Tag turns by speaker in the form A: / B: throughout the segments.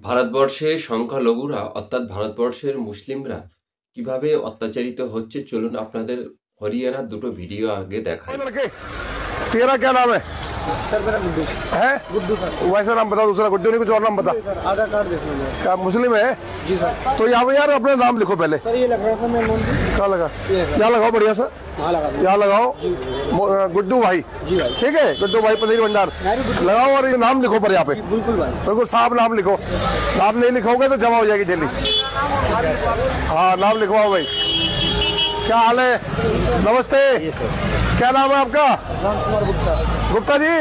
A: ভারতবর্ষে সংখ্যালঘুরা অর্থাৎ ভারতবর্ষের মুসলিমরা কিভাবে অত্যাচারিত হচ্ছে চলুন আপনাদের হরিয়ানার দুটো ভিডিও আগে দেখাই।
B: तेरा क्या नाम है?
C: सर मेरा गुड्डू
B: है
C: गुड्डू सर।
B: वैसा नाम बता, दूसरा गुड्डू नहीं, कुछ और नाम बता।
C: सर आधार कार्ड देख लीजिए।
B: क्या मुस्लिम है?
C: जी सर।
B: तो यहाँ पे यार अपना नाम लिखो पहले।
C: सर ये लग रहा था मेरा नाम जी।
B: कहाँ लगा?
C: ये है।
B: यहाँ लगाओ बढ़िया सा,
C: हाँ लगा दो।
B: यहाँ लगाओ गुड्डू भाई।
C: जी भाई।
B: ठीक है, गुड्डू भाई पनीर भंडार लगाओ और ये नाम लिखो पर यहाँ पे
C: बिल्कुल भाई।
B: बिल्कुल साफ नाम लिखो। नाम नहीं लिखोगे तो जमा हो जाएगी डेली। हाँ नाम लिखवाओ भाई। क्या हाल है? नमस्ते, क्या नाम है आपका?
C: प्रशांत कुमार गुप्ता।
B: गुप्ता जी,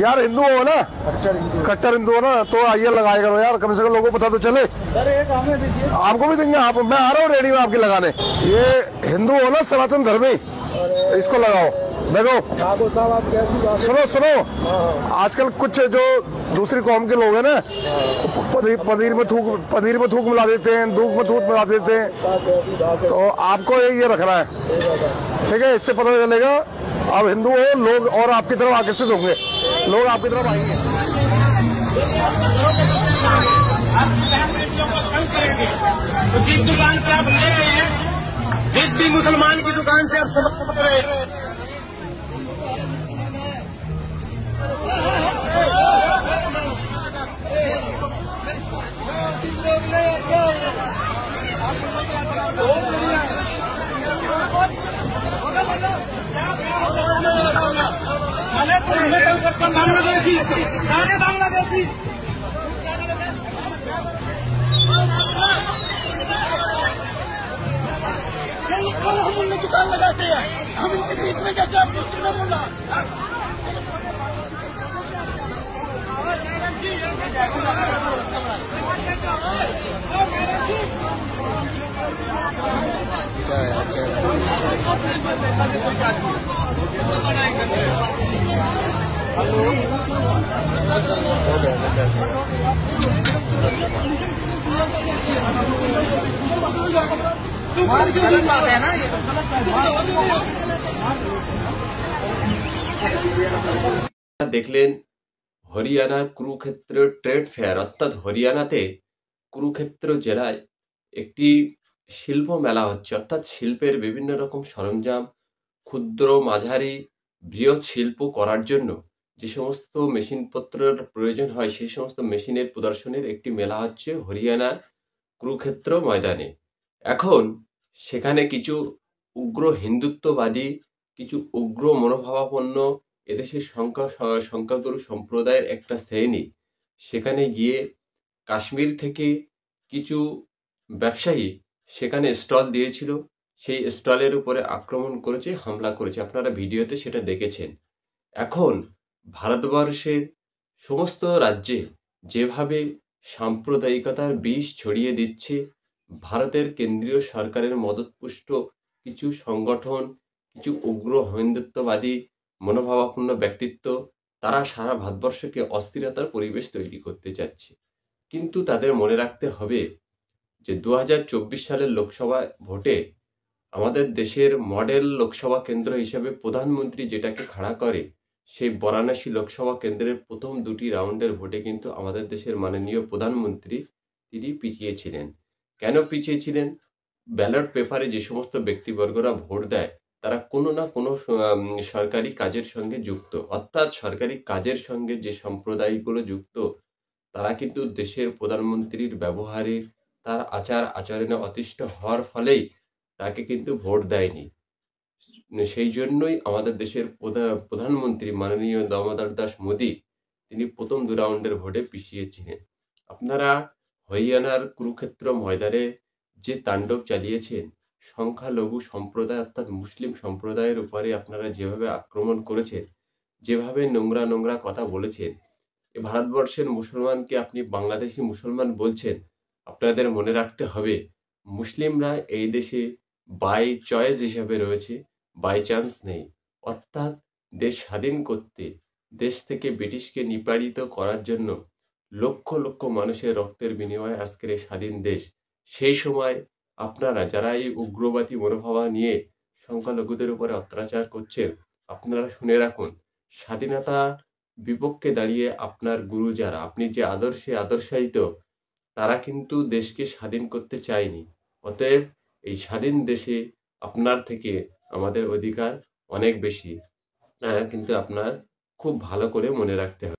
B: यार हिंदू हो ना? कट्टर हिंदू हो ना? तो आइए लगाया करो यार, कम से कम लोगों को पता तो चले।
C: सर एक हमें दीजिए।
B: आपको भी देंगे, आप मैं आ रहा हूँ रेडी में आपकी लगाने। ये हिंदू हो ना, सनातन धर्मी, इसको लगाओ। देखो
C: साहब आप कैसी बात?
B: सुनो सुनो, आजकल कुछ जो दूसरी कौम के लोग हैं ना, पनीर में थूक मिला देते हैं, दूध में थूक मिला देते हैं। तो आपको ये रखना है, ठीक है? इससे पता चलेगा आप हिंदू हो, लोग और आपकी तरफ आकर्षित होंगे, लोग आपकी तरफ आएंगे।
D: तो जिस दुकान पर आप ले रहे हैं, जिस भी मुसलमान की दुकान से आप सबक पकड़ रहे हैं, बांग्लादेशी सारे बांग्लादेशी हम उनकी दुकान लगाते हैं, हम इनके बीच में जाते हैं। मुस्लिम बोला बात है ना ये।
A: দেখলেন হরিয়ানার কুরুক্ষেত্র ট্রেড ফেয়ার, অর্থাৎ হরিয়ানাতে কুরুক্ষেত্র জেলায় একটি শিল্প মেলা হচ্ছে, অর্থাৎ শিল্পের বিভিন্ন রকম সরঞ্জাম, ক্ষুদ্র মাঝারি বৃহৎ শিল্প করার জন্য যে সমস্ত মেশিনপত্রের প্রয়োজন হয় সেই সমস্ত মেশিনের প্রদর্শনীর একটি মেলা হচ্ছে হরিয়ানার কুরুক্ষেত্র ময়দানে। এখন সেখানে কিছু উগ্র হিন্দুত্ববাদী, কিছু উগ্র মনোভাবাপন্ন এদেশের সংখ্যাগুরু সম্প্রদায়ের একটা শ্রেণী সেখানে গিয়ে কাশ্মীর থেকে কিছু ব্যবসায়ী সেখানে স্টল দিয়েছিল, সেই স্টলের উপরে আক্রমণ করেছে, হামলা করেছে। আপনারা ভিডিওতে সেটা দেখেছেন। এখন ভারতবর্ষের সমস্ত রাজ্যে যেভাবে সাম্প্রদায়িকতার বিষ ছড়িয়ে দিচ্ছে ভারতের কেন্দ্রীয় সরকারের মদতপুষ্ট কিছু সংগঠন, কিছু উগ্র হিন্দুত্ববাদী মনোভাবাপন্ন ব্যক্তিত্ব, তারা সারা ভারতবর্ষকে অস্থিরতার পরিবেশ তৈরি করতে চাচ্ছে। কিন্তু তাদের মনে রাখতে হবে যে 2024 সালের লোকসভা ভোটে আমাদের দেশের মডেল লোকসভা কেন্দ্র হিসেবে প্রধানমন্ত্রী যেটাকে খাড়া করে, সেই বারাণসী লোকসভা কেন্দ্রের প্রথম দুটি রাউন্ডের ভোটে কিন্তু আমাদের দেশের মাননীয় প্রধানমন্ত্রী তিনি পিছিয়েছিলেন। কেন পিছিয়েছিলেন? ব্যালট পেপারে যে সমস্ত ব্যক্তিবর্গরা ভোট দেয় তারা কোনো না কোনো সরকারি কাজের সঙ্গে যুক্ত, অর্থাৎ সরকারি কাজের সঙ্গে যে সম্প্রদায়গুলো যুক্ত তারা কিন্তু দেশের প্রধানমন্ত্রীর ব্যবহারে, তার আচার আচরণে অতিষ্ঠ হওয়ার ফলেই তাকে কিন্তু ভোট দেয়নি। সেই জন্যই আমাদের দেশের প্রধানমন্ত্রী মাননীয় দামোদর দাস মোদী তিনি প্রথম দু রাউন্ডের ভোটে পিছিয়েছিলেন। আপনারা হরিয়ানার কুরুক্ষেত্র ময়দানে যে তাণ্ডব চালিয়েছেন, সংখ্যালঘু সম্প্রদায় অর্থাৎ মুসলিম সম্প্রদায়ের উপরে আপনারা যেভাবে আক্রমণ করেছেন, যেভাবে নোংরা নোংরা কথা বলেছেন, এ ভারতবর্ষের মুসলমানকে আপনি বাংলাদেশি মুসলমান বলছেন। আপনাদের মনে রাখতে হবে মুসলিমরা এই দেশে বাই চয়েস হিসাবে রয়েছে, বাই চান্স নেই। অর্থাৎ দেশ স্বাধীন করতে, দেশ থেকে ব্রিটিশকে নিপাড়িত করার জন্য লক্ষ লক্ষ মানুষের রক্তের বিনিময়ে আজকের এই স্বাধীন দেশ। সেই সময় আপনারা যারা এই উগ্রবাদী মনোভাব নিয়ে সংখ্যালঘুদের উপরে অত্যাচার করছেন, আপনারা শুনে রাখুন, স্বাধীনতা বিপক্ষে দাঁড়িয়ে আপনার গুরু যারা, আপনি যে আদর্শে আদর্শায়িত, তারা কিন্তু দেশকে স্বাধীন করতে চায়নি। অতএব এই স্বাধীন দেশে আপনার থেকে আমাদের অধিকার অনেক বেশি। কিন্তু আপনার খুব ভালো করে মনে রাখতে হবে।